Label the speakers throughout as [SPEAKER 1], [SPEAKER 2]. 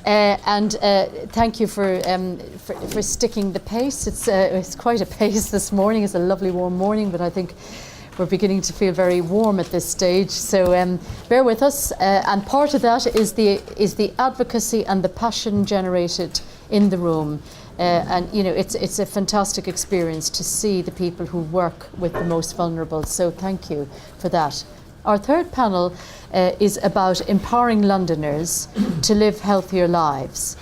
[SPEAKER 1] And thank you for sticking the pace. It's quite a pace this morning. It's a lovely warm morning, but I think we're beginning to feel very warm at this stage. So bear with us. And part of that is the advocacy and the passion generated in the room. And you know, it's a fantastic experience to see the people who work with the most vulnerable. So thank you for that. Our third panel is about empowering Londoners to live healthier lives.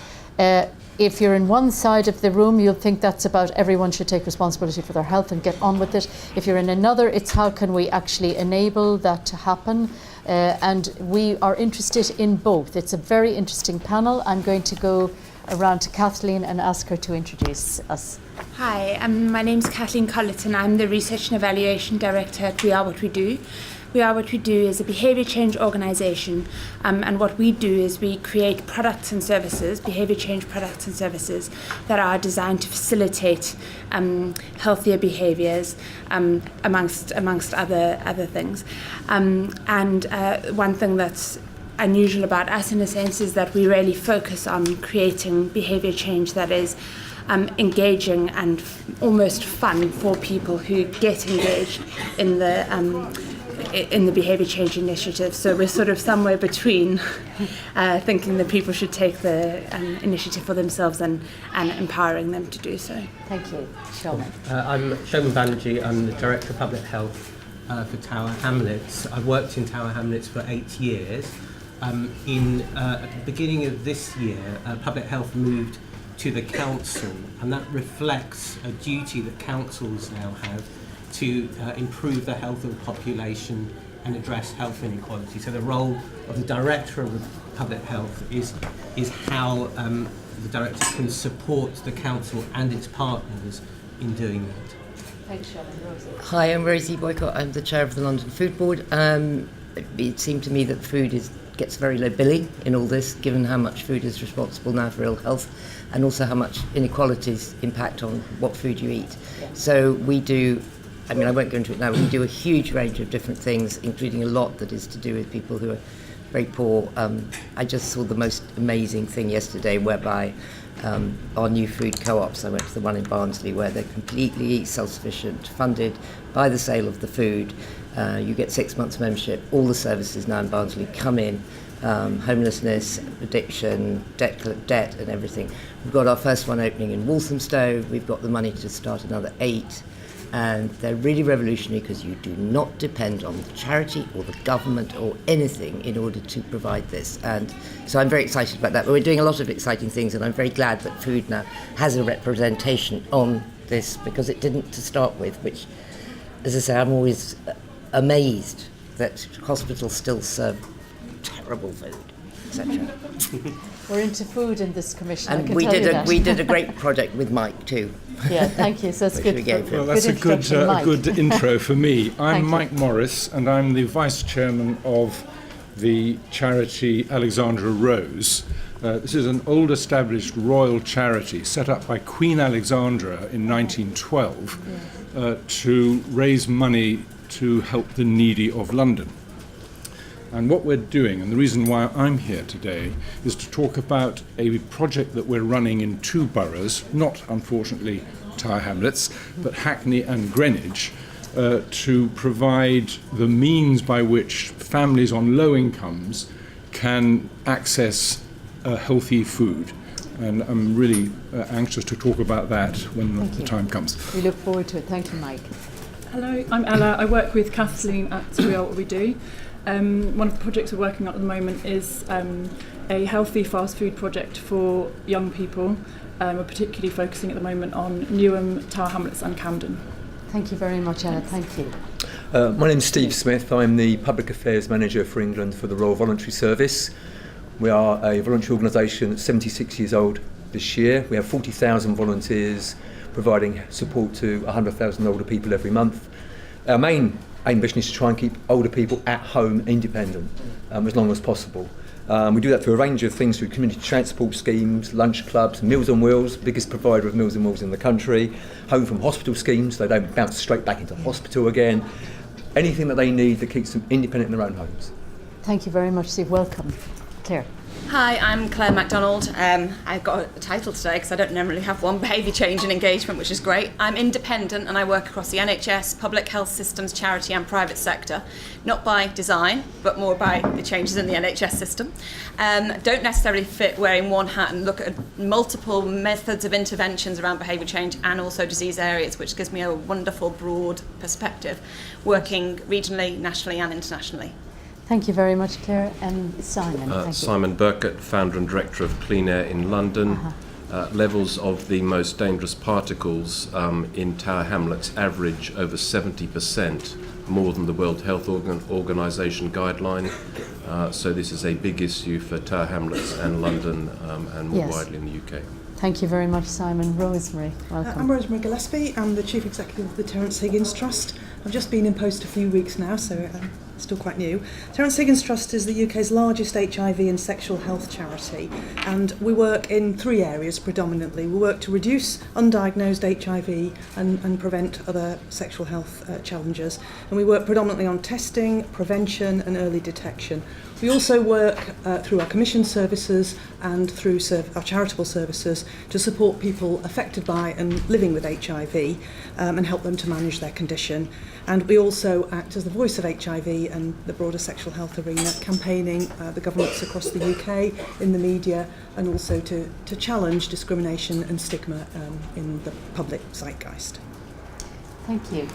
[SPEAKER 1] If you're in one side of the room, you'll think that's about everyone should take responsibility for their health and get on with it. If you're in another, it's how can we actually enable that to happen? And we are interested in both. It's a very interesting panel. I'm going to go around to Kathleen and ask her to introduce us.
[SPEAKER 2] Hi, my name's Kathleen Colleton. I'm the Research and Evaluation Director at We Are What We Do. We Are What We Do is a behaviour change organisation, and what we do is we create products and services, behaviour change products and services that are designed to facilitate healthier behaviours amongst other things. And one thing that's unusual about us in a sense is that we really focus on creating behaviour change that is engaging and almost fun for people who get engaged in the behaviour change initiative. So we're sort of somewhere between thinking that people should take the initiative for themselves and empowering them to do so.
[SPEAKER 1] Thank you. Shulman.
[SPEAKER 3] I'm Shulman Banerjee. I'm the Director of Public Health for Tower Hamlets. I've worked in Tower Hamlets for 8 years. At the beginning of this year, Public Health moved to the council, and that reflects a duty that councils now have to improve the health of the population and address health inequality. So the role of the Director of Public Health is how the Director can support the council and its partners in doing that.
[SPEAKER 1] Thanks, Shulman. Rosie.
[SPEAKER 4] Hi, I'm Rosie Boycott. I'm the Chair of the London Food Board. It seemed to me that food gets very low billing in all this, given how much food is responsible now for ill health, and also how much inequalities impact on what food you eat.
[SPEAKER 1] Yeah.
[SPEAKER 4] So we do, I won't go into it now, we do a huge range of different things, including a lot that is to do with people who are very poor. I just saw the most amazing thing yesterday whereby our new food co-ops, I went to the one in Barnsley, where they're completely self-sufficient, funded by the sale of the food. You get 6 months membership. All the services now in Barnsley come in, homelessness, addiction, debt and everything. We've got our first one opening in Walthamstow. We've got the money to start another 8. And they're really revolutionary because you do not depend on the charity or the government or anything in order to provide this. And so I'm very excited about that. But we're doing a lot of exciting things, and I'm very glad that food now has a representation on this, because it didn't to start with, which, as I say, I'm always amazed that hospitals still serve terrible food, etc.
[SPEAKER 1] We're into food in this commission.
[SPEAKER 4] And we did a great project with Mike too.
[SPEAKER 1] Yeah, thank you. So it's good.
[SPEAKER 5] Well, that's a good intro for me. I'm Mike Morris, and I'm the Vice Chairman of the charity Alexandra Rose. This is an old established royal charity set up by Queen Alexandra in 1912 to raise money to help the needy of London. And what we're doing, and the reason why I'm here today, is to talk about a project that we're running in 2 boroughs, not unfortunately Tower Hamlets, but Hackney and Greenwich, to provide the means by which families on low incomes can access healthy food. And I'm really anxious to talk about that when the time comes.
[SPEAKER 1] We look forward to it. Thank you, Mike.
[SPEAKER 6] Hello, I'm Ella. I work with Kathleen at We Are What We Do. One of the projects we're working on at the moment is a healthy fast food project for young people. We're particularly focusing at the moment on Newham, Tower Hamlets and Camden.
[SPEAKER 1] Thank you very much, Ella. Thank you.
[SPEAKER 7] My name's Steve Smith. I'm the Public Affairs Manager for England for the Royal Voluntary Service. We are a voluntary organisation that's 76 years old this year. We have 40,000 volunteers providing support to 100,000 older people every month. Our main ambition is to try and keep older people at home independent as long as possible. We do that through a range of things, through community transport schemes, lunch clubs, Meals on Wheels, biggest provider of Meals on Wheels in the country, home from hospital schemes, so they don't bounce straight back into hospital again. Anything that they need that keeps them independent in their own homes.
[SPEAKER 1] Thank you very much, Steve. Welcome. Claire.
[SPEAKER 8] Hi, I'm Claire MacDonald. I've got a title today because I don't normally have one, behaviour change and engagement, which is great. I'm independent and I work across the NHS, public health systems, charity and private sector, not by design, but more by the changes in the NHS system. Don't necessarily fit wearing one hat and look at multiple methods of interventions around behaviour change and also disease areas, which gives me a wonderful broad perspective, working regionally, nationally and internationally.
[SPEAKER 1] Thank you very much, Claire. And Simon. Thank you.
[SPEAKER 9] Simon Burkett, founder and director of Clean Air in London. Levels of the most dangerous particles in Tower Hamlets average over 70% more than the World Health Organization guideline. So this is a big issue for Tower Hamlets and London and more widely in the UK.
[SPEAKER 1] Thank you very much, Simon. Rosemary, welcome.
[SPEAKER 10] I'm Rosemary Gillespie. I'm the Chief Executive of the Terence Higgins Trust. I've just been in post a few weeks now, so still quite new. Terence Higgins Trust is the UK's largest HIV and sexual health charity, and we work in 3 areas predominantly. We work to reduce undiagnosed HIV and prevent other sexual health challenges, and we work predominantly on testing, prevention and early detection. We also work through our commission services and through our charitable services to support people affected by and living with HIV and help them to manage their condition. And we also act as the voice of HIV and the broader sexual health arena, campaigning the governments across the UK, in the media, and also to challenge discrimination and stigma in the public zeitgeist.
[SPEAKER 1] Thank you.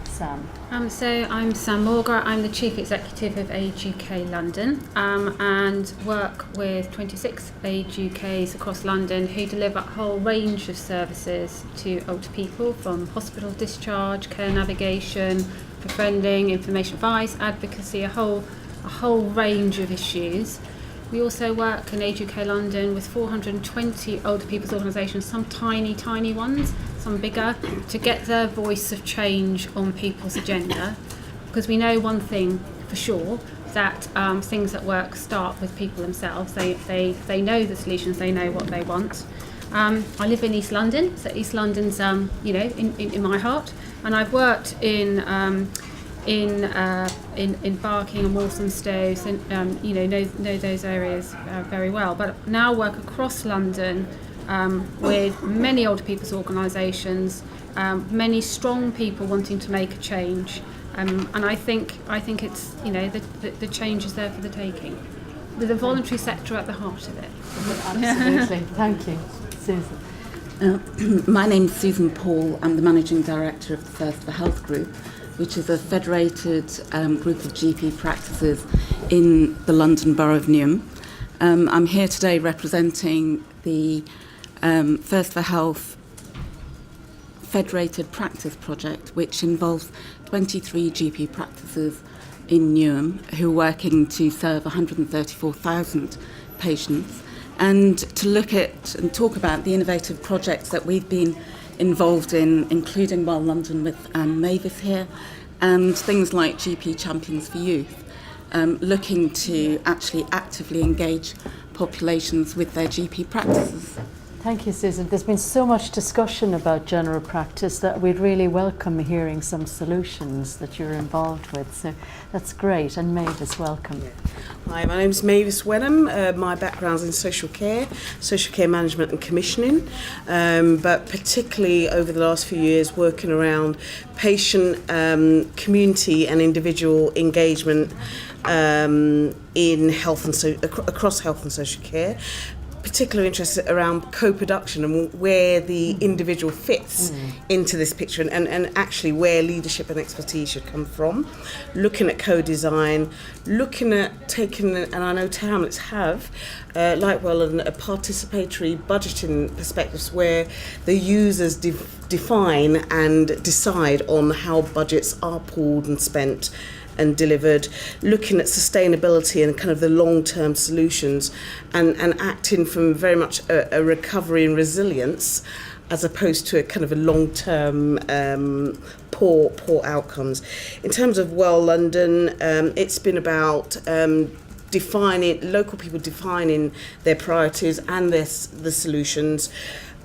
[SPEAKER 1] Sam.
[SPEAKER 11] So I'm Sam Morgar. I'm the Chief Executive of Age UK London and work with 26 Age UKs across London who deliver a whole range of services to older people, from hospital discharge, care navigation, befriending, information advice, advocacy, a whole range of issues. We also work in Age UK London with 420 older people's organisations, some tiny ones, some bigger, to get their voice of change on people's agenda. Because we know one thing for sure, that things that work start with people themselves. They know the solutions, they know what they want. I live in East London, so East London's in my heart, and I've worked in Barking and Walthamstow, and know those areas very well. But now work across London with many older people's organisations, many strong people wanting to make a change, and I think it's the change is there for the taking, with the voluntary sector at the heart of it.
[SPEAKER 1] Absolutely. Thank you, Susan.
[SPEAKER 12] My name's Susan Paul. I'm the Managing Director of the First for Health Group, which is a federated group of GP practices in the London Borough of Newham. I'm here today representing the First for Health Federated Practice Project, which involves 23 GP practices in Newham who are working to serve 134,000 patients, and to look at and talk about the innovative projects that we've been involved in, including Well London with Mavis here, and things like GP Champions for Youth, looking to actually actively engage populations with their GP practices.
[SPEAKER 1] Thank you, Susan. There's been so much discussion about general practice that we'd really welcome hearing some solutions that you're involved with. So that's great. And Mavis, welcome.
[SPEAKER 13] Hi, my name's Mavis Wenham. My background's in social care management and commissioning, but particularly over the last few years working around patient, community and individual engagement in health and across health and social care. Particularly interested around co-production and where the individual fits into this picture, and actually where leadership and expertise should come from. Looking at co-design, looking at taking, and I know Hamlets have, like well, a participatory budgeting perspectives where the users define and decide on how budgets are pooled and spent and delivered, looking at sustainability and kind of the long-term solutions, and acting from very much a recovery and resilience as opposed to a kind of a long-term poor outcomes. In terms of Well London, it's been about local people defining their priorities and the solutions,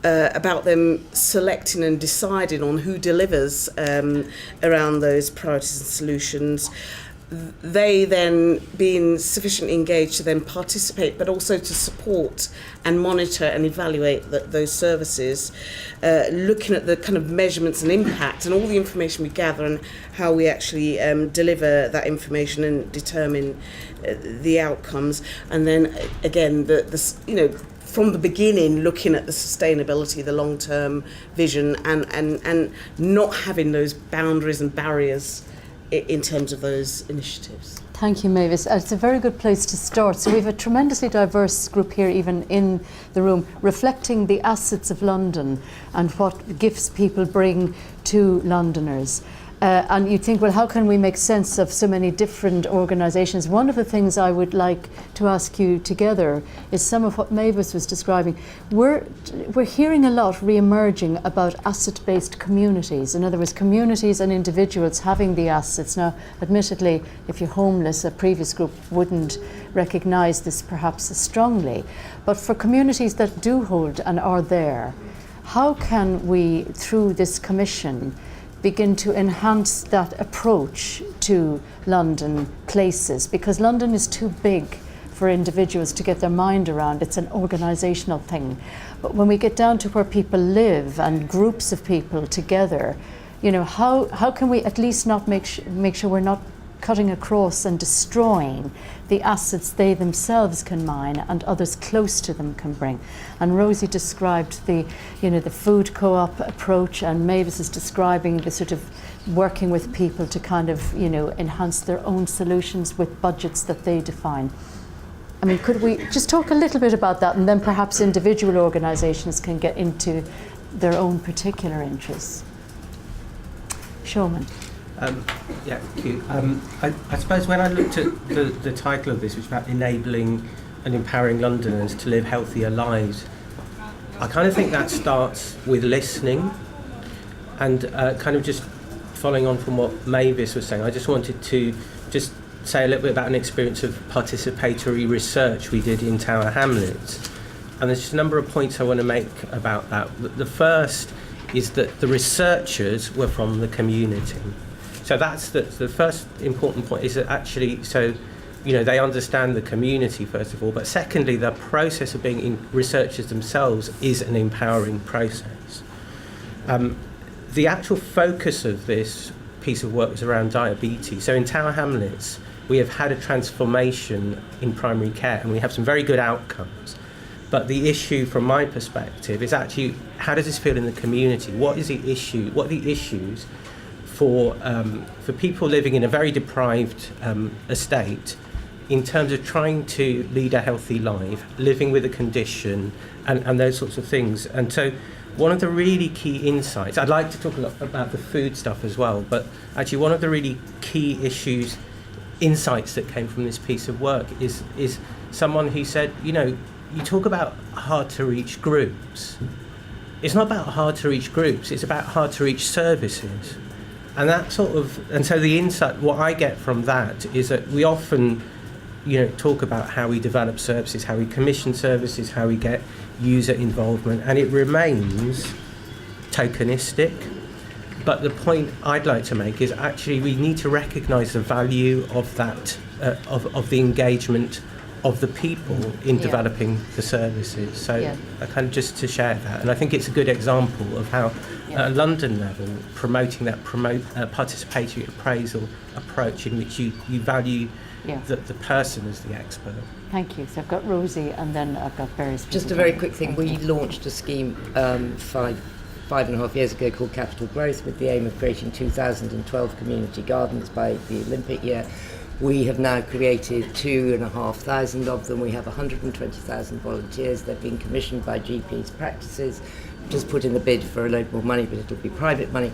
[SPEAKER 13] about them selecting and deciding on who delivers around those priorities and solutions. they then being sufficiently engaged to then participate, but also to support and monitor and evaluate those services, looking at the kind of measurements and impact and all the information we gather and how we actually deliver that information and determine the outcomes. And then again, from the beginning, looking at the sustainability, the long-term vision, and not having those boundaries and barriers in terms of those initiatives.
[SPEAKER 1] Thank you, Mavis. It's a very good place to start. So we have a tremendously diverse group here, even in the room, reflecting the assets of London and what gifts people bring to Londoners. And you think, well, how can we make sense of so many different organisations? One of the things I would like to ask you together is some of what Mavis was describing. We're hearing a lot re-emerging about asset-based communities. In other words, communities and individuals having the assets. Now, admittedly, if you're homeless, a previous group wouldn't recognise this perhaps as strongly. But for communities that do hold and are there, how can we, through this commission, begin to enhance that approach to London places? Because London is too big for individuals to get their mind around. It's an organisational thing. But when we get down to where people live and groups of people together, how can we at least not make sure we're not cutting across and destroying the assets they themselves can mine and others close to them can bring? And Rosie described the food co-op approach, and Mavis is describing the sort of working with people to kind of enhance their own solutions with budgets that they define. I mean, could we just talk a little bit about that, and then perhaps individual organisations can get into their own particular interests. Showman.
[SPEAKER 3] Yeah, thank you. I suppose when I looked at the title of this, which is about enabling and empowering Londoners to live healthier lives, I kind of think that starts with listening, and kind of just following on from what Mavis was saying, I just wanted to just say a little bit about an experience of participatory research we did in Tower Hamlets. And there's just a number of points I want to make about that. The first is that the researchers were from the community. So that's the first important point, is that actually, they understand the community first of all, but secondly, the process of being researchers themselves is an empowering process. The actual focus of this piece of work was around diabetes. So in Tower Hamlets, we have had a transformation in primary care, and we have some very good outcomes. But the issue from my perspective is actually, how does this feel in the community? What is the issue? What are the issues for people living in a very deprived estate in terms of trying to lead a healthy life, living with a condition, and those sorts of things? And so one of the really key insights, I'd like to talk a lot about the food stuff as well, but actually one of the really key insights that came from this piece of work is someone who said, you talk about hard to reach groups. It's not about hard to reach groups, it's about hard to reach services. And so the insight, what I get from that is that we often, talk about how we develop services, how we commission services, how we get user involvement, and it remains tokenistic. But the point I'd like to make is actually we need to recognise the value of that, of the engagement of the people in developing the services. So I kind of just to share that, and I think it's a good example of how at a London level, promoting that participatory appraisal approach in which you value the person as the expert.
[SPEAKER 1] Thank you. So I've got Rosie, and then I've got various people.
[SPEAKER 4] Just a very quick thing. We launched a scheme 5.5 years ago called Capital Growth, with the aim of creating 2,012 community gardens by the Olympic year. We have now created 2,500 of them. We have 120,000 volunteers. They're being commissioned by GPs' practices. Just put in the bid for a load more money, but it'll be private money.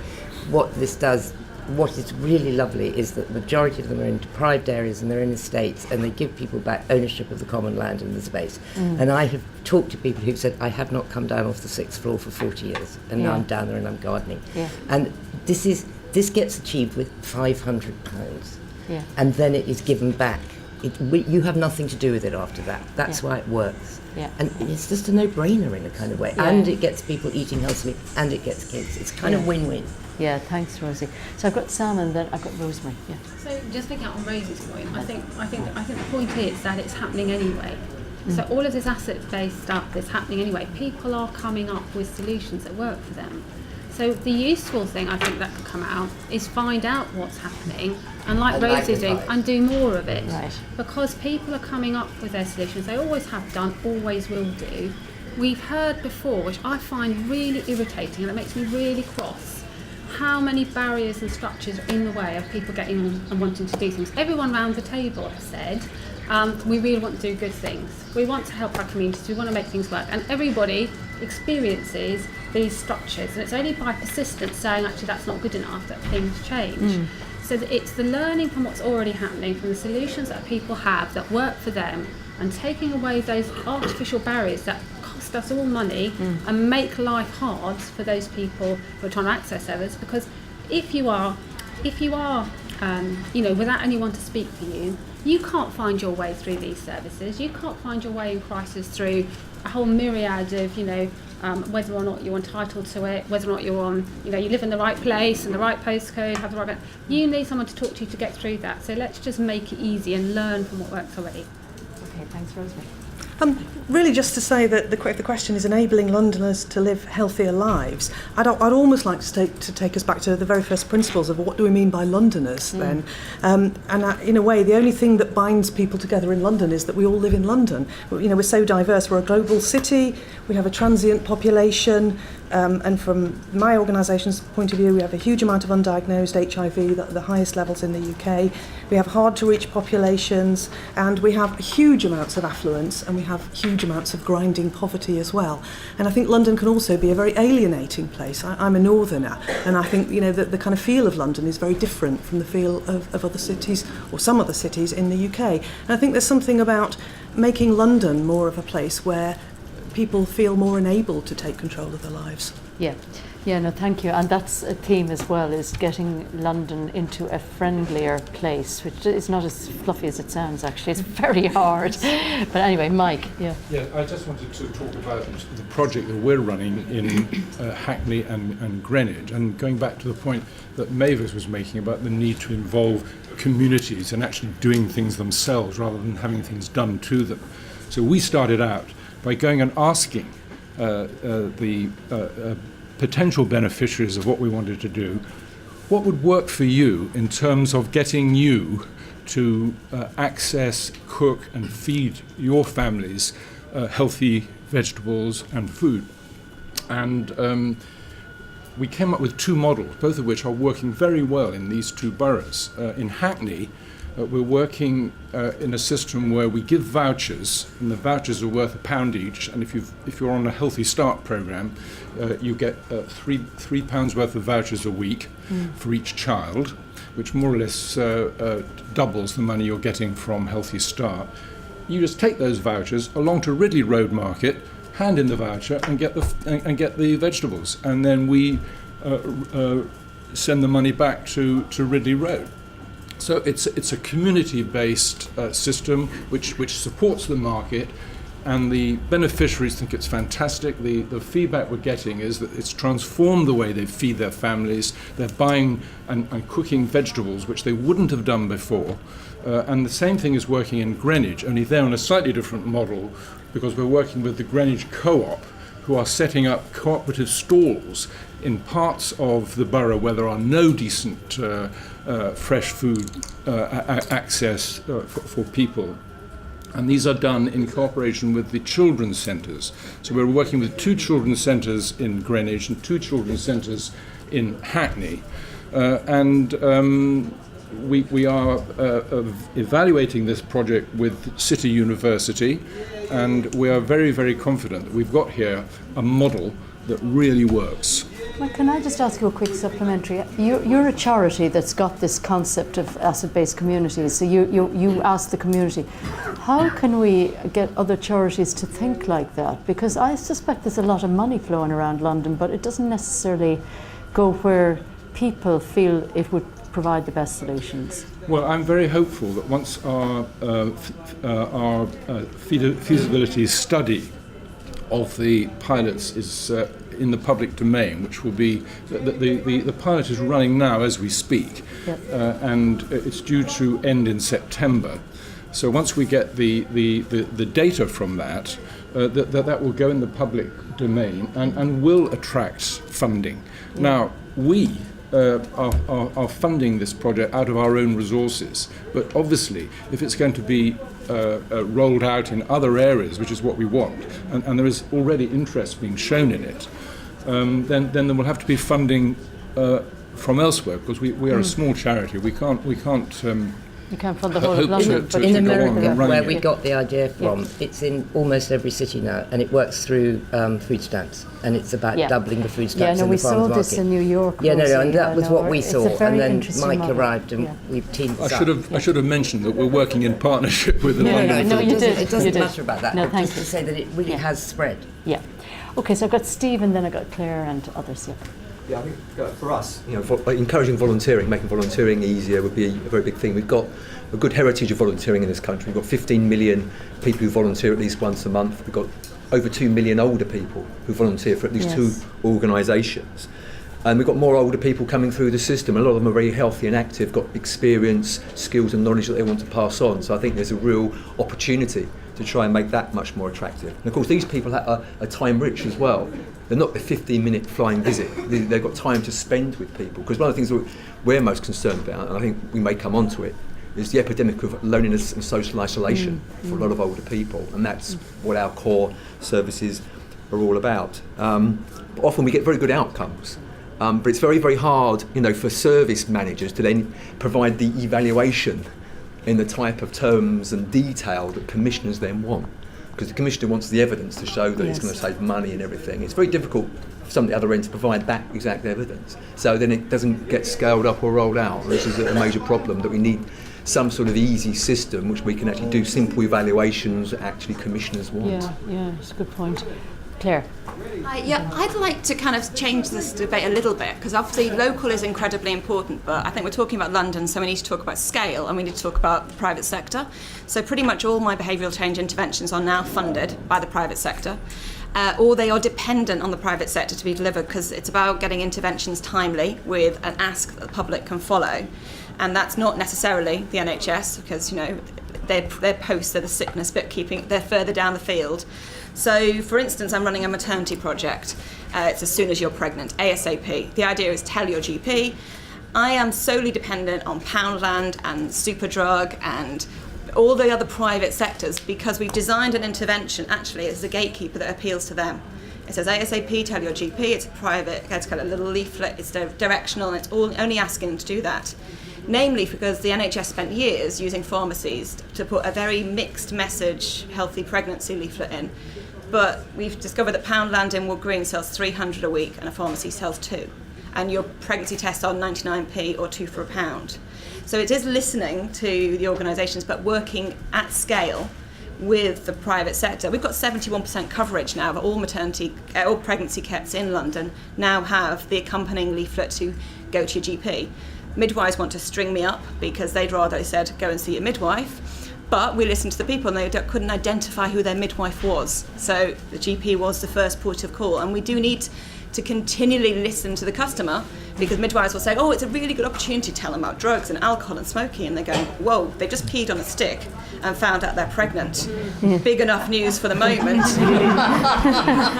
[SPEAKER 4] What this does, what is really lovely, is that the majority of them are in deprived areas and they're in estates, and they give people back ownership of the common land and the space. And I have talked to people who've said, I have not come down off the 6th floor for 40 years, and now I'm down there and I'm gardening. And this gets achieved with £500. And then it is given back you have nothing to do with it after that. That's why it works.
[SPEAKER 1] Yeah.
[SPEAKER 4] And it's just a no-brainer in a kind of way.
[SPEAKER 1] Yeah.
[SPEAKER 4] And it gets people eating healthily, and it gets kids. It's kind of win-win.
[SPEAKER 1] Yeah, thanks, Rosie. So I've got Sam and then I've got Rosemary. Yeah.
[SPEAKER 11] So just picking up on Rosie's point, I think the point is that it's happening anyway. So all of this asset-based stuff is happening anyway. People are coming up with solutions that work for them. So the useful thing I think that could come out is find out what's happening and like Rosie's doing and do more of it.
[SPEAKER 1] Right.
[SPEAKER 11] Because people are coming up with their solutions. They always have done, always will do. We've heard before, which I find really irritating and it makes me really cross, how many barriers and structures are in the way of people getting on and wanting to do things. Everyone round the table has said, we really want to do good things. We want to help our communities. We want to make things work. And everybody experiences these structures. And it's only by persistence saying, actually, that's not good enough, that things change. So that it's the learning from what's already happening, from the solutions that people have that work for them, and taking away those artificial barriers that cost us all money and make life hard for those people who are trying to access service. Because if you are, without anyone to speak for you, you can't find your way through these services. You can't find your way in crisis through a whole myriad of, whether or not you're entitled to it, whether or not you're on, you live in the right place and the right postcode, have the right. You need someone to talk to you to get through that. So let's just make it easy and learn from what works already.
[SPEAKER 1] Okay, thanks, Rosemary.
[SPEAKER 10] Really just to say that the question is enabling Londoners to live healthier lives. I'd almost like to take us back to the very first principles of what do we mean by Londoners then. In a way, the only thing that binds people together in London is that we all live in London. We're so diverse. We're a global city. We have a transient population. And from my organisation's point of view, we have a huge amount of undiagnosed HIV, the highest levels in the UK. We have hard-to-reach populations, and we have huge amounts of affluence, and we have huge amounts of grinding poverty as well. And I think London can also be a very alienating place. I'm a northerner, and I think the kind of feel of London is very different from the feel of other cities, or some other cities in the UK. And I think there's something about making London more of a place where people feel more enabled to take control of their lives.
[SPEAKER 1] No, thank you. And that's a theme as well, is getting London into a friendlier place, which is not as fluffy as it sounds, actually. It's very hard. But anyway, Mike,
[SPEAKER 5] Yeah, I just wanted to talk about the project that we're running in Hackney and Greenwich, and going back to the point that Mavis was making about the need to involve communities and actually doing things themselves rather than having things done to them. So we started out by going and asking the potential beneficiaries of what we wanted to do, what would work for you in terms of getting you to access, cook and feed your families healthy vegetables and food. And we came up with two models, both of which are working very well in these two boroughs. In Hackney, we're working in a system where we give vouchers, and the vouchers are worth £1 each. And if you're on a Healthy Start programme, you get £3 worth of vouchers a week for each child, which more or less doubles the money you're getting from Healthy Start. You just take those vouchers along to Ridley Road Market, hand in the voucher, and get the vegetables, and then we send the money back to Ridley Road. So it's a community-based system which supports the market, and the beneficiaries think it's fantastic. The feedback we're getting is that it's transformed the way they feed their families. They're buying and cooking vegetables which they wouldn't have done before. And the same thing is working in Greenwich, only they're on a slightly different model, because we're working with the Greenwich Co-op, who are setting up cooperative stalls in parts of the borough where there are no decent fresh food access for people. And these are done in cooperation with the children's centres. So we're working with 2 children's centres in Greenwich and 2 children's centres in Hackney. We are evaluating this project with City University, and we are very, very confident that we've got here a model that really works.
[SPEAKER 1] Well, can I just ask you a quick supplementary? You're a charity that's got this concept of asset-based communities, so you ask the community, how can we get other charities to think like that? Because I suspect there's a lot of money flowing around London, but it doesn't necessarily go where people feel it would provide the best solutions.
[SPEAKER 5] Well, I'm very hopeful that once our feasibility study of the pilots is in the public domain, which will be the pilot is running now as we speak, and it's due to end in September. So once we get the data from that, that will go in the public domain and will attract funding. Now we are funding this project out of our own resources, but obviously if it's going to be rolled out in other areas, which is what we want, and there is already interest being shown in it, then there will have to be funding from elsewhere, because we are a small charity. We can't
[SPEAKER 1] you can't fund the whole of London.
[SPEAKER 4] But in America, where we got the idea from, it's in almost every city now, and it works through food stamps, and it's about doubling the food stamps in the farmers market.
[SPEAKER 1] We saw this in New York.
[SPEAKER 4] And that was what we saw. And then Mike arrived, and we've teamed up.
[SPEAKER 5] I should have mentioned that we're working in partnership with the London.
[SPEAKER 1] No, you did.
[SPEAKER 4] It doesn't matter about that.
[SPEAKER 1] No,
[SPEAKER 4] just to say that it really has spread.
[SPEAKER 1] Yeah. Okay, so I've got Steve, and then I've got Claire and others.
[SPEAKER 7] Yeah, I think for us, encouraging volunteering, making volunteering easier would be a very big thing. We've got a good heritage of volunteering in this country. We've got 15 million people who volunteer at least once a month. We've got over 2 million older people who volunteer for at least two organisations. And we've got more older people coming through the system. A lot of them are very healthy and active, got experience, skills and knowledge that they want to pass on. So I think there's a real opportunity to try and make that much more attractive. And of course, these people are time rich as well. They're not the 15-minute flying visit. They've got time to spend with people. Because one of the things that we're most concerned about, and I think we may come on to it, is the epidemic of loneliness and social isolation for a lot of older people. And that's what our core services are all about. But often we get very good outcomes. But it's very, very hard, for service managers to then provide the evaluation in the type of terms and detail that commissioners then want. Because the commissioner wants the evidence to show that it's going to save money and everything. It's very difficult for somebody at the other end to provide that exact evidence. So then it doesn't get scaled up or rolled out. And this is a major problem, that we need some sort of easy system which we can actually do simple evaluations that actually commissioners want.
[SPEAKER 1] Yeah, it's a good point. Claire?
[SPEAKER 8] I'd like to kind of change this debate a little bit, because obviously local is incredibly important, but I think we're talking about London, so we need to talk about scale, and we need to talk about the private sector. So pretty much all my behavioural change interventions are now funded by the private sector, or they are dependent on the private sector to be delivered, because it's about getting interventions timely with an ask that the public can follow. And that's not necessarily the NHS, because their posts are the sickness bookkeeping, they're further down the field. So, for instance, I'm running a maternity project. It's as soon as you're pregnant, ASAP. The idea is tell your GP. I am solely dependent on Poundland and Superdrug and all the other private sectors, because we've designed an intervention actually as a gatekeeper that appeals to them. It says ASAP, tell your GP. It's a private, it's got a little leaflet, it's directional, and it's only asking them to do that. Namely because the NHS spent years using pharmacies to put a very mixed message healthy pregnancy leaflet in. But we've discovered that Poundland in Wood Green sells 300 a week and a pharmacy sells 2. And your pregnancy tests are 99p or 2 for £1. So it is listening to the organisations, but working at scale with the private sector. We've got 71% coverage now of all pregnancy kits in London now have the accompanying leaflet to go to your GP. Midwives want to string me up because they'd rather, they said, go and see a midwife. But we listened to the people and they couldn't identify who their midwife was. So the GP was the first port of call. And we do need to continually listen to the customer, because midwives will say, oh, it's a really good opportunity to tell them about drugs and alcohol and smoking. And they're going, whoa, they just peed on a stick and found out they're pregnant. Big enough news for the moment.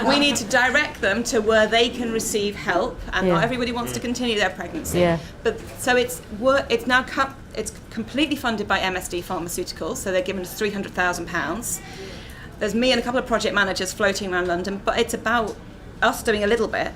[SPEAKER 8] We need to direct them to where they can receive help, and not everybody wants to continue their pregnancy. But so it's now it's completely funded by MSD Pharmaceuticals, so they're giving us £300,000. There's me and a couple of project managers floating around London, but it's about us doing a little bit,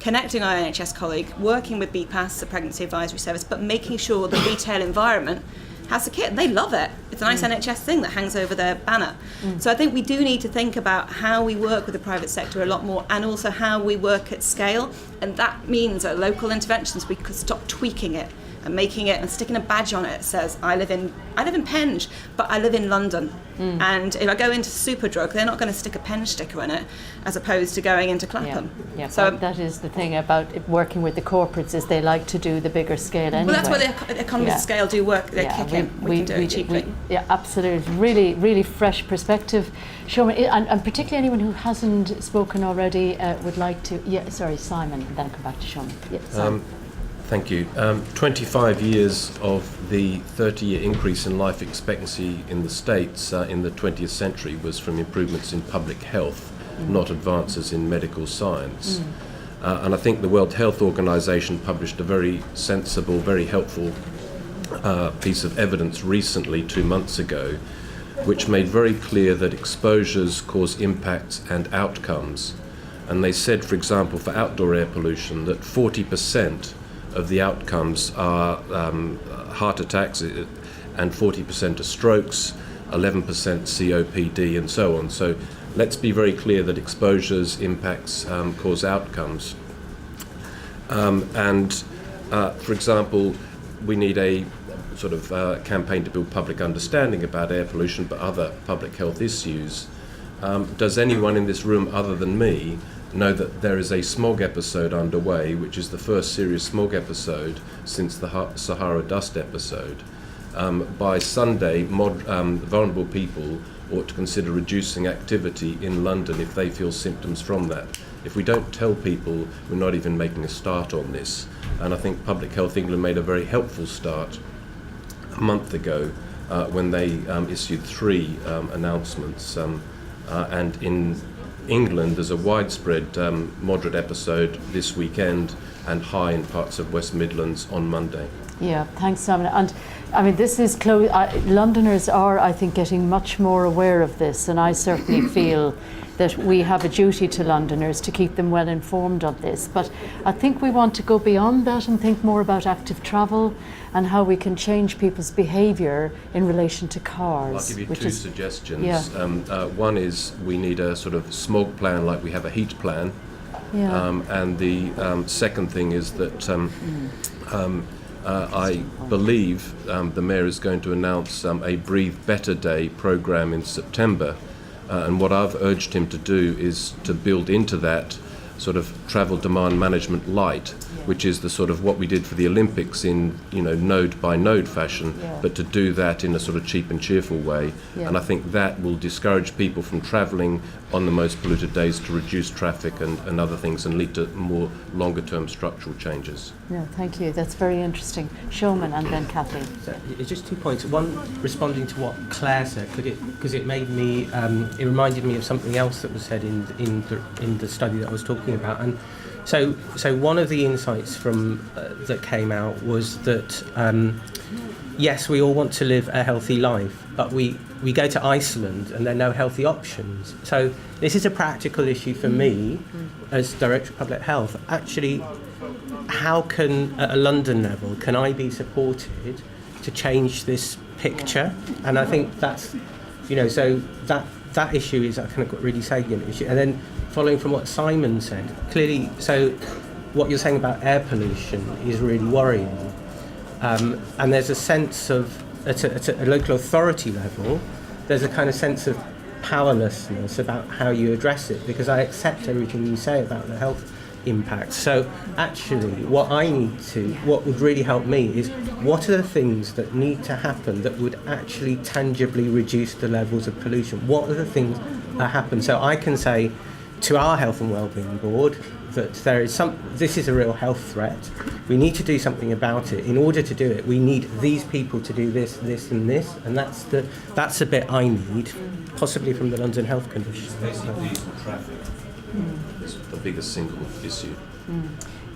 [SPEAKER 8] connecting our NHS colleague, working with BPAS, the Pregnancy Advisory Service, but making sure the retail environment has the kit. They love it. It's a nice NHS thing that hangs over their banner. So I think we do need to think about how we work with the private sector a lot more, and also how we work at scale. And that means at local interventions we could stop tweaking it and making it and sticking a badge on it that says I live in Penge, but I live in London. And if I go into Superdrug, they're not going to stick a Penge sticker on it, as opposed to going into Clapham.
[SPEAKER 1] Yeah,
[SPEAKER 8] so
[SPEAKER 1] that is the thing about working with the corporates, is they like to do the bigger scale anyway.
[SPEAKER 8] Well, that's where the economies of scale do work. They kick in. We can do it cheaply.
[SPEAKER 1] Yeah, absolutely. Really, really fresh perspective. Showman, and particularly anyone who hasn't spoken already would like to. Yeah, sorry, Simon, and then come back to Showman. Yeah, Simon.
[SPEAKER 9] Thank you. 25 years of the 30-year increase in life expectancy in the States in the 20th century was from improvements in public health, not advances in medical science. And I think the World Health Organization published a very sensible, very helpful piece of evidence recently, 2 months ago, which made very clear that exposures cause impacts and outcomes. And they said, for example, for outdoor air pollution, that 40% of the outcomes are heart attacks and 40% are strokes, 11% COPD and so on. So let's be very clear that exposures, impacts cause outcomes. For example, we need a sort of campaign to build public understanding about air pollution but other public health issues. Does anyone in this room other than me know that there is a smog episode underway, which is the first serious smog episode since the Sahara dust episode? By Sunday, vulnerable people ought to consider reducing activity in London if they feel symptoms from that. If we don't tell people, we're not even making a start on this. And I think Public Health England made a very helpful start a month ago when they issued 3 announcements. And in England, there's a widespread moderate episode this weekend and high in parts of West Midlands on Monday.
[SPEAKER 1] Yeah, thanks, Simon. And I mean, this is close. Londoners are, I think, getting much more aware of this, and I certainly feel that we have a duty to Londoners to keep them well informed of this. But I think we want to go beyond that and think more about active travel and how we can change people's behaviour in relation to cars.
[SPEAKER 9] I'll give you 2 suggestions.
[SPEAKER 1] Yeah.
[SPEAKER 9] One is we need a sort of smog plan like we have a heat plan.
[SPEAKER 1] Yeah.
[SPEAKER 9] And the second thing is that I believe the Mayor is going to announce a Breathe Better Day programme in September. And what I've urged him to do is to build into that sort of travel demand management light, which is the sort of what we did for the Olympics in, node by node fashion, but to do that in a sort of cheap and cheerful way. And I think that will discourage people from travelling on the most polluted days to reduce traffic and other things and lead to more longer term structural changes.
[SPEAKER 1] Yeah, thank you. That's very interesting. Showman and then Kathleen.
[SPEAKER 3] So it's just 2 points. One, responding to what Claire said, because it made me, it reminded me of something else that was said in the study that I was talking about. And so one of the insights from that came out was that yes, we all want to live a healthy life, but we go to Iceland and there are no healthy options. So this is a practical issue for me as Director of Public Health. Actually, how can, at a London level, can I be supported to change this picture? And I think that's, so that issue is a kind of really salient issue. And then following from what Simon said, clearly, so what you're saying about air pollution is really worrying. And there's a sense of, at a local authority level, there's a kind of sense of powerlessness about how you address it, because I accept everything you say about the health impact. So actually, what would really help me is, what are the things that need to happen that would actually tangibly reduce the levels of pollution? What are the things that happen? So I can say to our Health and Wellbeing Board that this is a real health threat. We need to do something about it. In order to do it, we need these people to do this, this and this, and that's the bit I need, possibly from the London Health Commission.
[SPEAKER 9] Basically, traffic is the biggest single issue.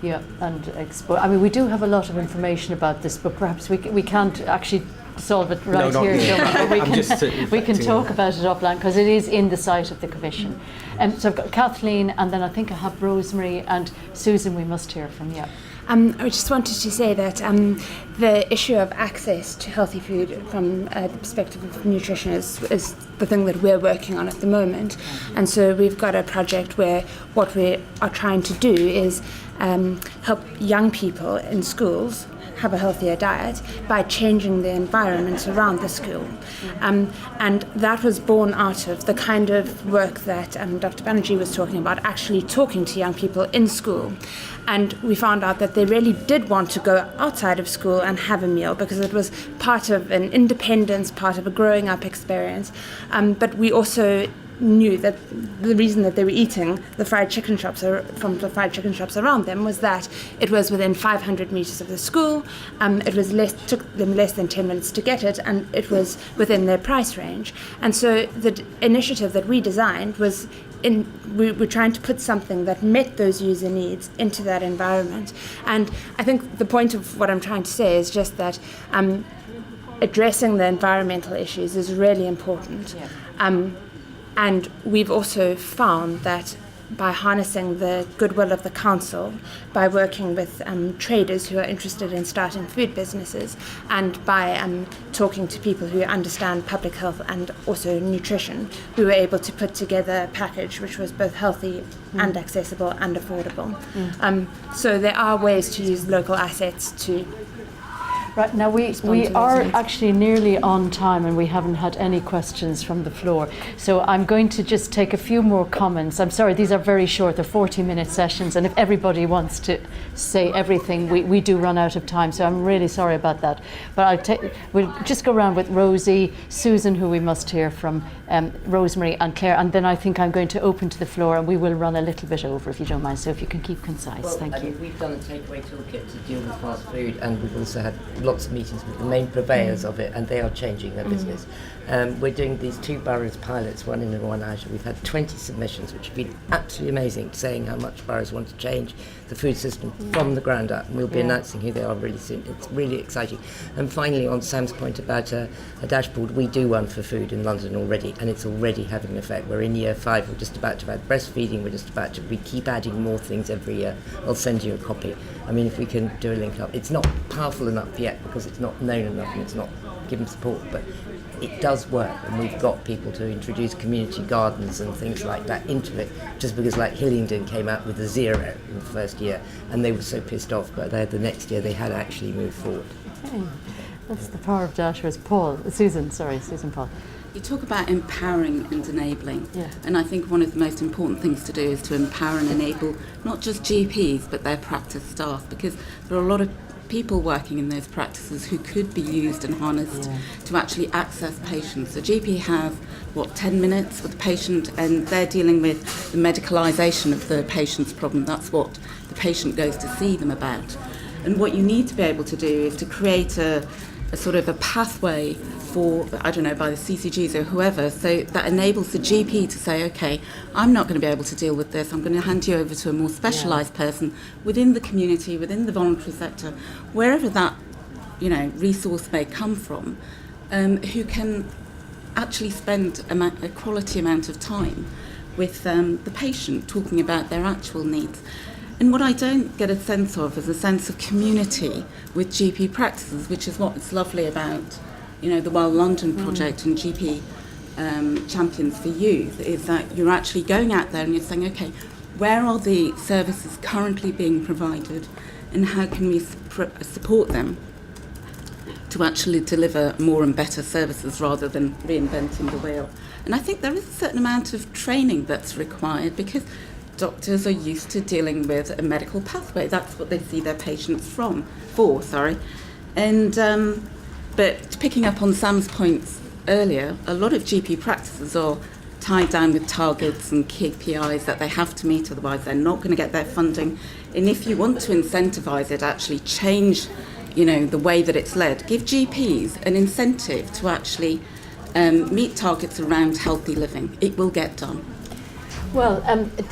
[SPEAKER 1] Yeah, and we do have a lot of information about this, but perhaps we can't actually solve it right here. But we can talk about it offline, because it is in the site of the Commission. So I've got Kathleen, and then I think I have Rosemary and Susan. We must hear from you.
[SPEAKER 2] I just wanted to say that the issue of access to healthy food from the perspective of nutrition is the thing that we're working on at the moment. And so we've got a project where what we are trying to do is help young people in schools have a healthier diet by changing the environment around the school. And that was born out of the kind of work that Dr. Banerjee was talking about, actually talking to young people in school. And we found out that they really did want to go outside of school and have a meal because it was part of an independence, part of a growing up experience. But we also knew that the reason that they were eating the fried chicken shops from the fried chicken shops around them was that it was within 500 meters of the school. It took them less than 10 minutes to get it, and it was within their price range. And so the initiative that we designed was we were trying to put something that met those user needs into that environment. And I think the point of what I'm trying to say is just that addressing the environmental issues is really important. Yeah. And we've also found that by harnessing the goodwill of the council, by working with traders who are interested in starting food businesses, and by talking to people who understand public health and also nutrition, we were able to put together a package which was both healthy and accessible and affordable. So there are ways to use local assets to...
[SPEAKER 1] Right, now we are actually nearly on time and we haven't had any questions from the floor. So I'm going to just take a few more comments. I'm sorry, these are very short, they're 40-minute sessions, and if everybody wants to say everything, we do run out of time, so I'm really sorry about that. But we'll just go around with Rosie, Susan, who we must hear from, Rosemary and Claire, and then I think I'm going to open to the floor and we will run a little bit over if you don't mind, so if you can keep concise. Thank you.
[SPEAKER 4] We've done a takeaway toolkit to deal with fast food, and we've also had lots of meetings with the main purveyors of it, and they are changing their business. We're doing these 2 boroughs pilots, one in and one out. We've had 20 submissions, which have been absolutely amazing, saying how much boroughs want to change the food system from the ground up, and we'll be announcing who they are really soon. It's really exciting. And finally, on Sam's point about a dashboard, we do one for food in London already, and it's already having an effect. We're in year 5, we're just about to add breastfeeding, we keep adding more things every year. I'll send you a copy. I mean, if we can do a link up. It's not powerful enough yet because it's not known enough and it's not given support, but it does work, and we've got people to introduce community gardens and things like that into it, just because like Hillingdon came out with a 0 in the first year and they were so pissed off, but the next year they had actually moved forward.
[SPEAKER 1] Okay. That's the power of Dasher's. Susan Paul.
[SPEAKER 12] You talk about empowering and enabling, and I think one of the most important things to do is to empower and enable not just GPs but their practice staff, because there are a lot of people working in those practices who could be used and harnessed to actually access patients. The GP has 10 minutes with the patient, and they're dealing with the medicalisation of the patient's problem. That's what the patient goes to see them about. And what you need to be able to do is to create a sort of a pathway for, I don't know, by the CCGs or whoever, so that enables the GP to say, okay, I'm not going to be able to deal with this, I'm going to hand you over to a more specialised person within the community, within the voluntary sector, wherever that, resource may come from, who can actually spend a quality amount of time with the patient, talking about their actual needs. And what I don't get a sense of is a sense of community with GP practices, which is what's lovely about, the Well London project and GP Champions for Youth, is that you're actually going out there and you're saying, okay, where are the services currently being provided and how can we support them to actually deliver more and better services rather than reinventing the wheel. And I think there is a certain amount of training that's required, because doctors are used to dealing with a medical pathway. That's what they see their patients for. And but picking up on Sam's points earlier, a lot of GP practices are tied down with targets and KPIs that they have to meet, otherwise they're not going to get their funding. And if you want to incentivise it, actually change, the way that it's led, give GPs an incentive to actually meet targets around healthy living. It will get done.
[SPEAKER 1] Well,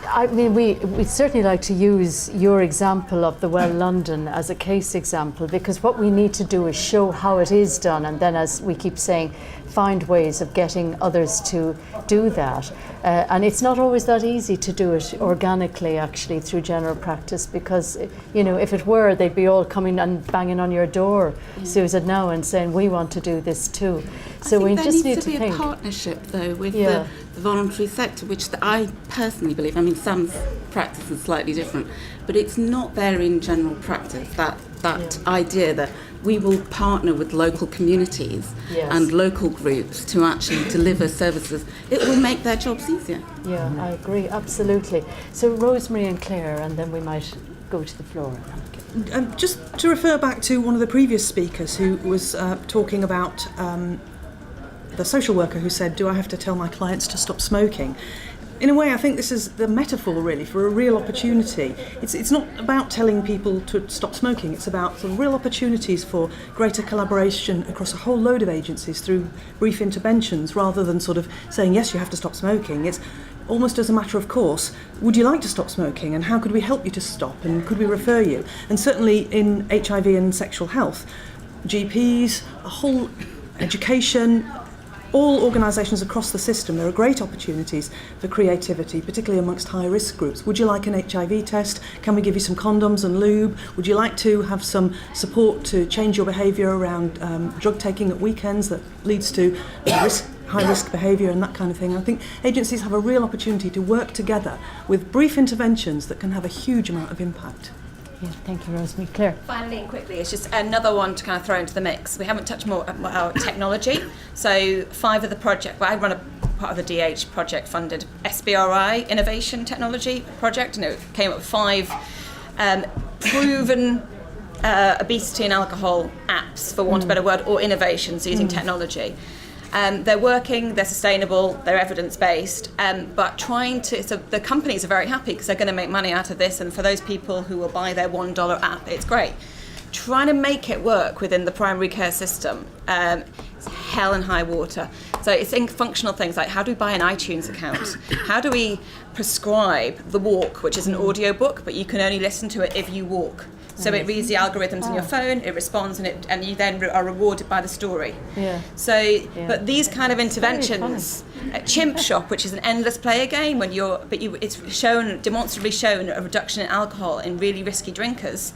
[SPEAKER 1] I mean, we'd certainly like to use your example of the Well London as a case example, because what we need to do is show how it is done, and then, as we keep saying, find ways of getting others to do that. And it's not always that easy to do it organically, actually, through general practice, because, if it were, they'd be all coming and banging on your door, Susan, now, and saying, we want to do this too. So we just need to think.
[SPEAKER 12] There needs to be a partnership, though, with the voluntary sector, which I personally believe, Sam's practice is slightly different, but it's not there in general practice, that that idea that we will partner with local communities and local groups to actually deliver services. It will make their jobs easier.
[SPEAKER 1] Yeah, I agree, absolutely. So Rosemary and Claire, and then we might go to the floor.
[SPEAKER 10] Just to refer back to one of the previous speakers who was talking about the social worker who said, do I have to tell my clients to stop smoking? In a way, I think this is the metaphor really for a real opportunity. It's not about telling people to stop smoking, it's about sort of real opportunities for greater collaboration across a whole load of agencies through brief interventions, rather than sort of saying, yes, you have to stop smoking. It's almost as a matter of course, would you like to stop smoking, and how could we help you to stop, and could we refer you? And certainly in HIV and sexual health, GPs, a whole education, all organisations across the system, there are great opportunities for creativity, particularly amongst high-risk groups. Would you like an HIV test? Can we give you some condoms and lube? Would you like to have some support to change your behaviour around drug taking at weekends that leads to high-risk behaviour and that kind of thing? I think agencies have a real opportunity to work together with brief interventions that can have a huge amount of impact.
[SPEAKER 1] Yeah, thank you, Rosemary. Claire?
[SPEAKER 8] Finally and quickly, it's just another one to kind of throw into the mix. We haven't touched more about technology. So 5 of the project, well, I run a part of the DH project funded SBRI Innovation Technology Project, and it came up with 5 proven obesity and alcohol apps, for want of a better word, or innovations using technology. They're working, they're sustainable, they're evidence-based, but so the companies are very happy because they're going to make money out of this, and for those people who will buy their $1 app, it's great. Trying to make it work within the primary care system, it's hell and high water. So it's in functional things like, how do we buy an iTunes account? How do we prescribe The Walk, which is an audio book, but you can only listen to it if you walk? So it reads the algorithms in your phone, it responds, and you then are rewarded by the story.
[SPEAKER 1] Yeah.
[SPEAKER 8] So, but these kind of interventions, Chimp Shop, which is an endless player game, it's shown, demonstrably shown a reduction in alcohol in really risky drinkers.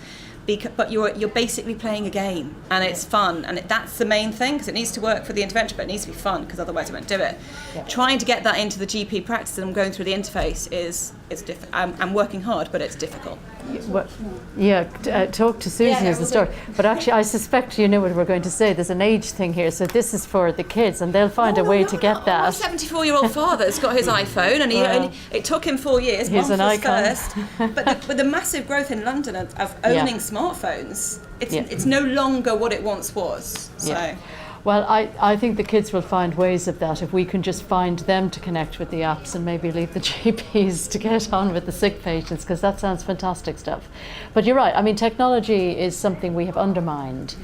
[SPEAKER 8] But you're basically playing a game, and it's fun, and that's the main thing, because it needs to work for the intervention, but it needs to be fun, because otherwise it won't do it. Yeah. Trying to get that into the GP practice and going through the interface is difficult. I'm working hard, but it's difficult.
[SPEAKER 1] Talk to Susan is the story. But actually, I suspect you know what we're going to say. There's an age thing here, so this is for the kids, and they'll find a way to get that.
[SPEAKER 8] My 74-year-old father's got his iPhone, and it took him 4 years.
[SPEAKER 1] He's an icon.
[SPEAKER 8] First, but with the massive growth in London of owning smartphones, it's no longer what it once was. So.
[SPEAKER 1] Yeah. Well, I think the kids will find ways of that if we can just find them to connect with the apps and maybe leave the GPs to get on with the sick patients, because that sounds fantastic stuff. But you're right, I mean, technology is something we have undermined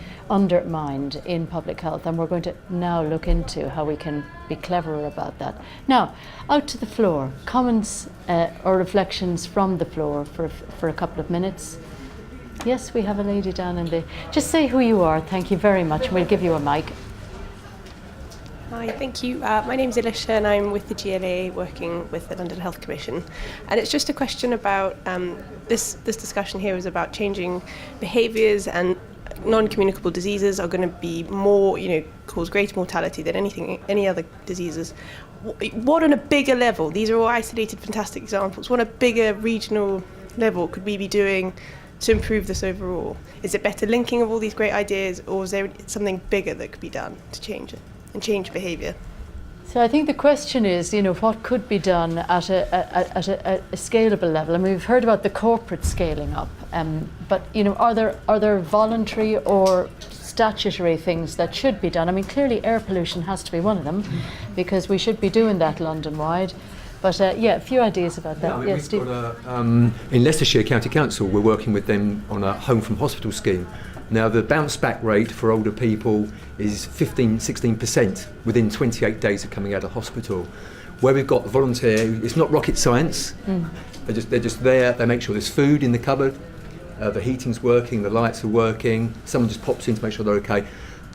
[SPEAKER 1] in public health, and we're going to now look into how we can be cleverer about that. Now, out to the floor, comments or reflections from the floor for a couple of minutes. Yes, we have a lady down in the... Just say who you are, thank you very much, and we'll give you a mic.
[SPEAKER 14] Hi, thank you. My name's Elisha, and I'm with the GLA working with the London Health Commission. And it's just a question about, this discussion here is about changing behaviours, and non-communicable diseases are going to be more, cause greater mortality than any other diseases. What on a bigger level, these are all isolated fantastic examples, what on a bigger regional level could we be doing to improve this overall? Is it better linking of all these great ideas, or is there something bigger that could be done to change it and change behaviour?
[SPEAKER 1] So I think the question is, what could be done at a scalable level? I mean, we've heard about the corporate scaling up, but are there voluntary or statutory things that should be done? I mean, clearly air pollution has to be one of them, because we should be doing that Londonwide. But a few ideas about that.
[SPEAKER 7] Yeah,
[SPEAKER 1] Steve.
[SPEAKER 7] In Leicestershire County Council, we're working with them on a home from hospital scheme. Now, the bounce back rate for older people is 16% within 28 days of coming out of hospital. Where we've got volunteer, it's not rocket science. They're just there. They make sure there's food in the cupboard, the heating's working, the lights are working. Someone just pops in to make sure they're okay.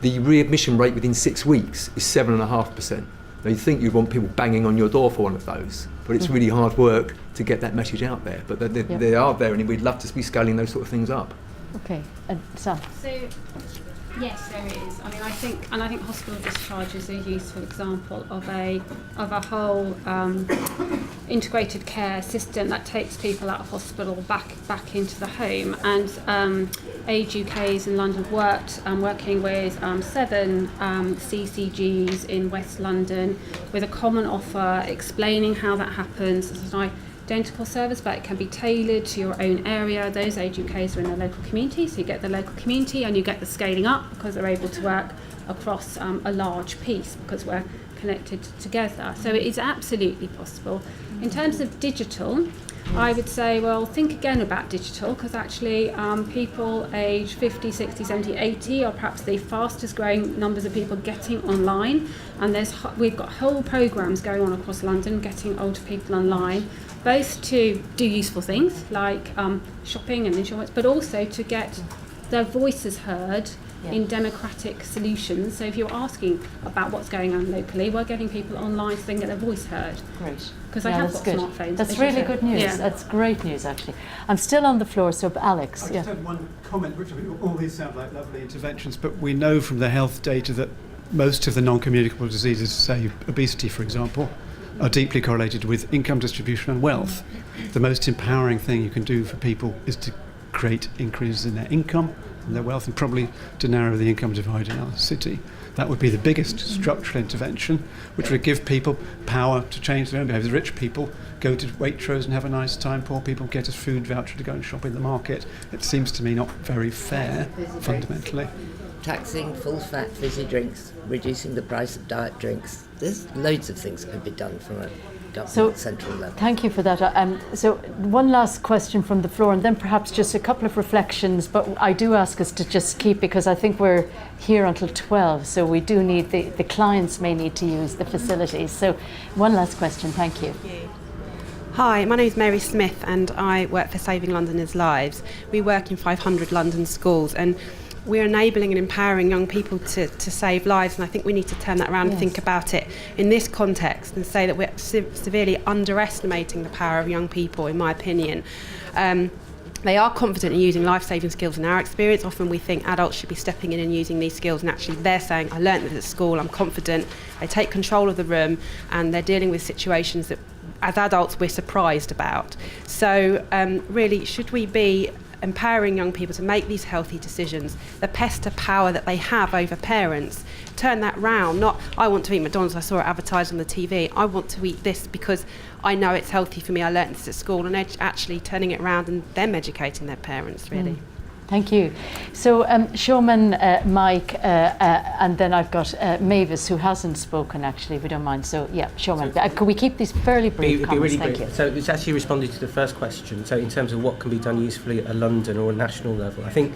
[SPEAKER 7] The readmission rate within 6 weeks is 7.5%. Now, you think you'd want people banging on your door for one of those, but it's really hard work to get that message out there. But they are there, and we'd love to be scaling those sort of things up.
[SPEAKER 1] Okay, and Sam.
[SPEAKER 11] So Yes, there is. I mean, I think hospital discharge is a useful example of a whole integrated care system that takes people out of hospital back into the home. And Age UK's in London working with 7 CCGs in West London with a common offer, explaining how that happens. It's an identical service, but it can be tailored to your own area. Those Age UKs are in the local community, so you get the local community and you get the scaling up because they're able to work across a large piece because we're connected together. So it is absolutely possible. In terms of digital, I would say, well, think again about digital, because actually people age 50, 60, 70, 80 are perhaps the fastest growing numbers of people getting online, and we've got whole programmes going on across London getting older people online, both to do useful things like shopping and insurance, but also to get their voices heard in democratic solutions. So if you're asking about what's going on locally, we're getting people online so they can get their voice heard.
[SPEAKER 1] Great.
[SPEAKER 11] Because they have got smartphones.
[SPEAKER 1] That's really good news. Yeah. That's great news, actually. I'm still on the floor, so Alex.
[SPEAKER 15] I just had one comment, which I mean, all these sound like lovely interventions, but we know from the health data that most of the non-communicable diseases, say obesity, for example, are deeply correlated with income distribution and wealth. The most empowering thing you can do for people is to create increases in their income and their wealth, and probably to narrow the income divide in our city. That would be the biggest structural intervention, which would give people power to change their own behaviour. Rich people go to Waitrose and have a nice time. Poor people get a food voucher to go and shop in the market. It seems to me not very fair, fundamentally.
[SPEAKER 4] Taxing full-fat fizzy drinks, reducing the price of diet drinks. There's loads of things that could be done from a government central level.
[SPEAKER 1] Thank you for that. So one last question from the floor, and then perhaps just a couple of reflections, but I do ask us to just keep, because I think we're here until 12, so we do need, the clients may need to use the facilities. So one last question, thank you.
[SPEAKER 16] Hi, my name is Mary Smith and I work for Saving Londoners' Lives. We work in 500 London schools, and we're enabling and empowering young people to save lives, and I think we need to turn that around and think about it in this context and say that we're severely underestimating the power of young people, in my opinion. They are confident in using life-saving skills in our experience. Often we think adults should be stepping in and using these skills, and actually they're saying, I learnt this at school, I'm confident. They take control of the room and they're dealing with situations that as adults we're surprised about. So really, should we be empowering young people to make these healthy decisions, the pestle power that they have over parents, turn that round. Not, I want to eat McDonald's, I saw it advertised on the TV, I want to eat this because I know it's healthy for me, I learnt this at school, and actually turning it around and them educating their parents, really.
[SPEAKER 1] Thank you. So Showman, Mike, and then I've got Mavis, who hasn't spoken actually, if we don't mind. So yeah, Showman, could we keep these fairly brief comments?
[SPEAKER 3] Really
[SPEAKER 1] Thank you.
[SPEAKER 3] So it's actually responded to the first question. So in terms of what can be done usefully at a London or a national level, I think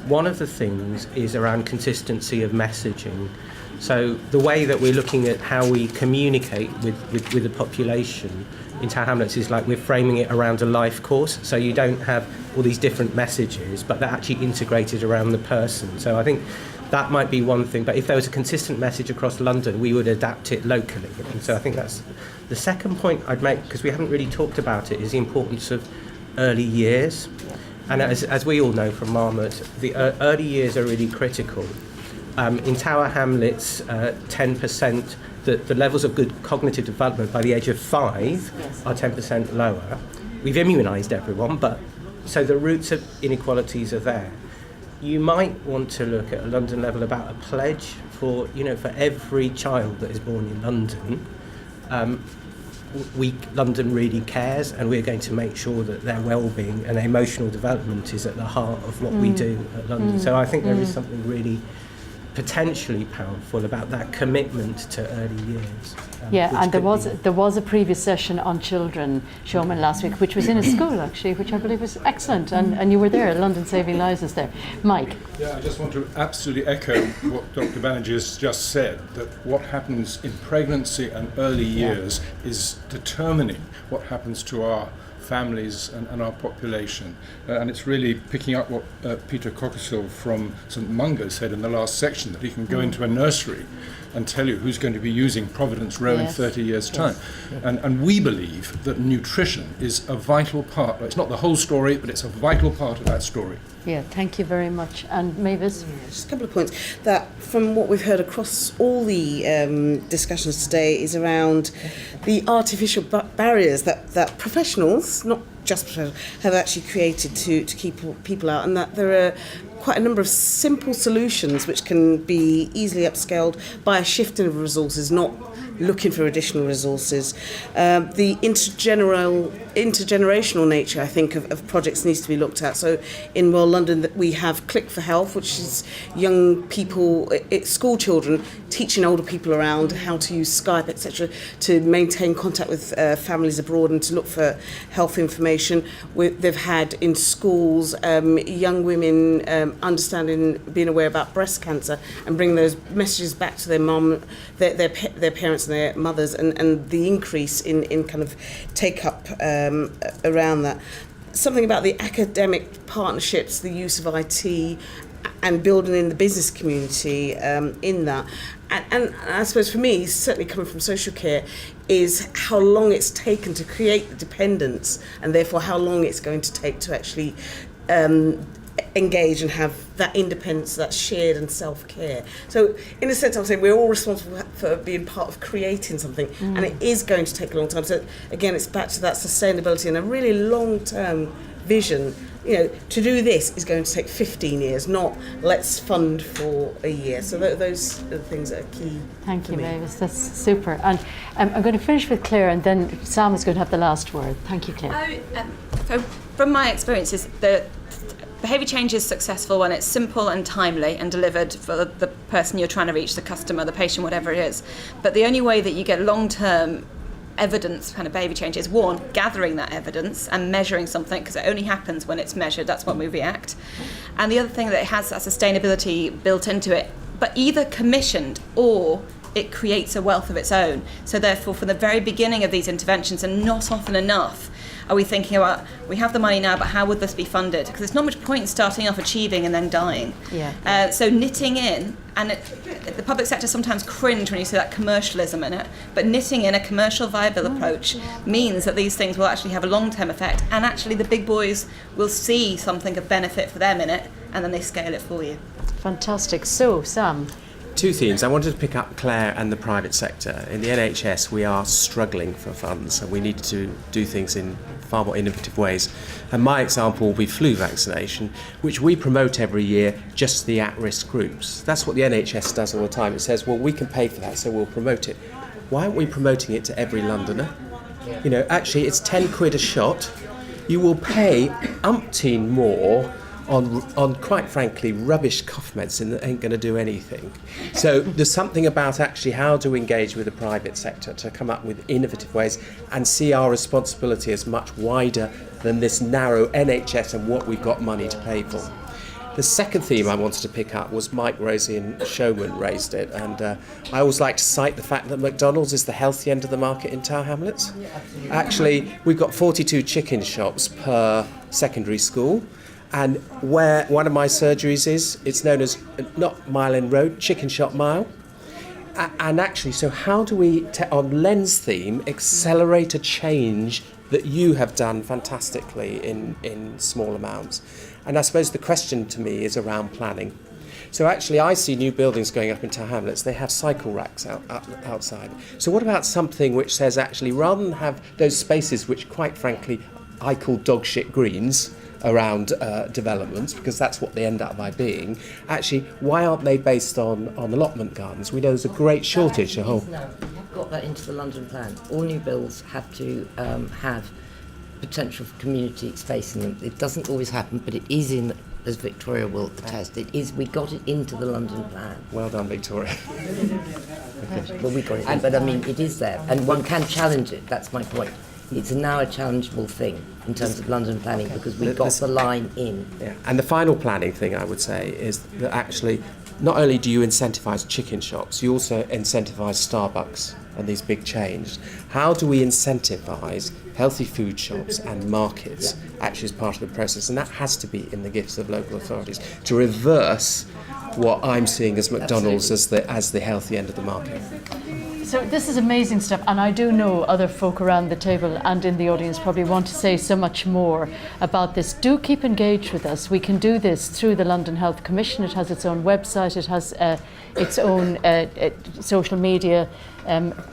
[SPEAKER 3] one of the things is around consistency of messaging. So the way that we're looking at how we communicate with the population in Tower Hamlets is like we're framing it around a life course, so you don't have all these different messages, but they're actually integrated around the person. So I think that might be one thing, but if there was a consistent message across London, we would adapt it locally. And so I think that's the second point I'd make, because we haven't really talked about it, is the importance of early years. And as we all know from Marmot, the early years are really critical. In Tower Hamlets, 10%, the levels of good cognitive development by the age of 5 are 10% lower. We've immunised everyone, but so the roots of inequalities are there. You might want to look at a London level about a pledge for every child that is born in London. London really cares, and we're going to make sure that their well-being and their emotional development is at the heart of what we do at London. So I think there is something really potentially powerful about that commitment to early years.
[SPEAKER 1] And there was a previous session on children, Showman, last week, which was in a school actually, which I believe was excellent, and you were there. London Saving Lives was there. Mike.
[SPEAKER 5] Yeah, I just want to absolutely echo what Dr. Banerjee has just said, that what happens in pregnancy and early years is determining what happens to our families and our population. And it's really picking up what Peter Cockersill from St Mungo said in the last section, that he can go into a nursery and tell you who's going to be using Providence Row in 30 years' time. And we believe that nutrition is a vital part. It's not the whole story, but it's a vital part of that story.
[SPEAKER 1] Yeah, thank you very much. And Mavis?
[SPEAKER 13] Yeah, just a couple of points. That from what we've heard across all the discussions today is around the artificial barriers that professionals, not just professionals, have actually created to keep people out, and that there are quite a number of simple solutions which can be easily upscaled by a shifting of resources, not looking for additional resources. The intergenerational nature, I think, of projects needs to be looked at. So in Well London, we have Click for Health, which is young people, school children, teaching older people around how to use Skype, etc., to maintain contact with families abroad and to look for health information. They've had in schools young women understanding, being aware about breast cancer and bringing those messages back to their mum, their parents and their mothers, and the increase in kind of take-up around that. Something about the academic partnerships, the use of IT, and building in the business community in that. And I suppose for me, certainly coming from social care, is how long it's taken to create the dependence, and therefore how long it's going to take to actually engage and have that independence, that shared and self-care. So in a sense, I'm saying we're all responsible for being part of creating something, and it is going to take a long time. So again, it's back to that sustainability and a really long-term vision. You know, to do this is going to take 15 years, not let's fund for a year. So those are the things that are key.
[SPEAKER 1] Thank you, Mavis. That's super. And I'm going to finish with Claire, and then Sam is going to have the last word. Thank you, Claire.
[SPEAKER 8] From my experiences, the behaviour change is successful when it's simple and timely and delivered for the person you're trying to reach, the customer, the patient, whatever it is. But the only way that you get long-term evidence kind of behaviour change is, one, gathering that evidence and measuring something, because it only happens when it's measured. That's when we react. And the other thing that it has that sustainability built into it, but either commissioned or it creates a wealth of its own. So therefore, from the very beginning of these interventions, and not often enough, are we thinking about, we have the money now, but how would this be funded? Because there's not much point in starting off achieving and then dying.
[SPEAKER 1] Yeah.
[SPEAKER 8] So knitting in, and the public sector sometimes cringe when you see that commercialism in it, but knitting in a commercial viable approach means that these things will actually have a long-term effect, and actually the big boys will see something of benefit for them in it, and then they scale it for you.
[SPEAKER 1] Fantastic. So, Sam.
[SPEAKER 17] Two themes. I wanted to pick up Claire and the private sector. In the NHS, we are struggling for funds, and we need to do things in far more innovative ways. And my example will be flu vaccination, which we promote every year, just the at-risk groups. That's what the NHS does all the time. It says, well, we can pay for that, so we'll promote it. Why aren't we promoting it to every Londoner? You know, actually, it's 10 quid a shot. You will pay umpteen more on quite frankly rubbish cough medicine that ain't going to do anything. So there's something about actually how to engage with the private sector to come up with innovative ways and see our responsibility as much wider than this narrow NHS and what we've got money to pay for. The second theme I wanted to pick up was Mike Rosie and Showman raised it, and I always like to cite the fact that McDonald's is the healthy end of the market in Tower Hamlets. Actually, we've got 42 chicken shops per secondary school. And where one of my surgeries is, it's known as, not Mile End Road, Chicken Shop Mile. And actually, so how do we, on Len's theme, accelerate a change that you have done fantastically in small amounts? And I suppose the question to me is around planning. So actually, I see new buildings going up in Tower Hamlets. They have cycle racks outside. So what about something which says, actually, rather than have those spaces which, quite frankly, I call dog shit greens, around developments, because that's what they end up by being. Actually, why aren't they based on allotment gardens? We know there's a great shortage.
[SPEAKER 4] We have got that into the London plan. All new builds have to have potential for community space in them. It doesn't always happen, but it is in, as Victoria will attest, it is. We got it into the London plan.
[SPEAKER 17] Well done, Victoria.
[SPEAKER 4] Okay. Well, we got it in, but I mean, it is there, and one can challenge it. That's my point. It's now a challengeable thing in terms of London planning, because we got the line in.
[SPEAKER 17] Yeah. And the final planning thing I would say is that actually not only do you incentivise chicken shops, you also incentivise Starbucks and these big chains. How do we incentivise healthy food shops and markets actually as part of the process? And that has to be in the gifts of local authorities to reverse what I'm seeing as McDonald's as the healthy end of the market.
[SPEAKER 1] So this is amazing stuff, and I do know other folk around the table and in the audience probably want to say so much more about this. Do keep engaged with us. We can do this through the London Health Commission. It has its own website, it has its own social media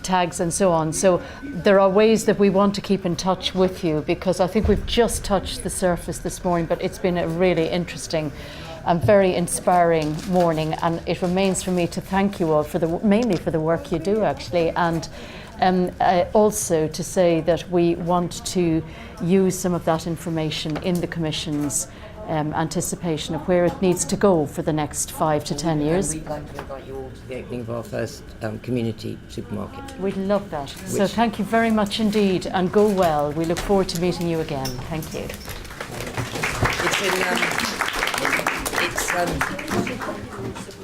[SPEAKER 1] tags and so on. So there are ways that we want to keep in touch with you, because I think we've just touched the surface this morning, but it's been a really interesting and very inspiring morning, and it remains for me to thank you all mainly for the work you do actually, and also to say that we want to use some of that information in the Commission's anticipation of where it needs to go for the next 5 to 10 years.
[SPEAKER 4] And we'd like to invite you all to the opening of our first community supermarket.
[SPEAKER 1] We'd love that. So thank you very much indeed, and go well. We look forward to meeting you again. Thank you.
[SPEAKER 4] It's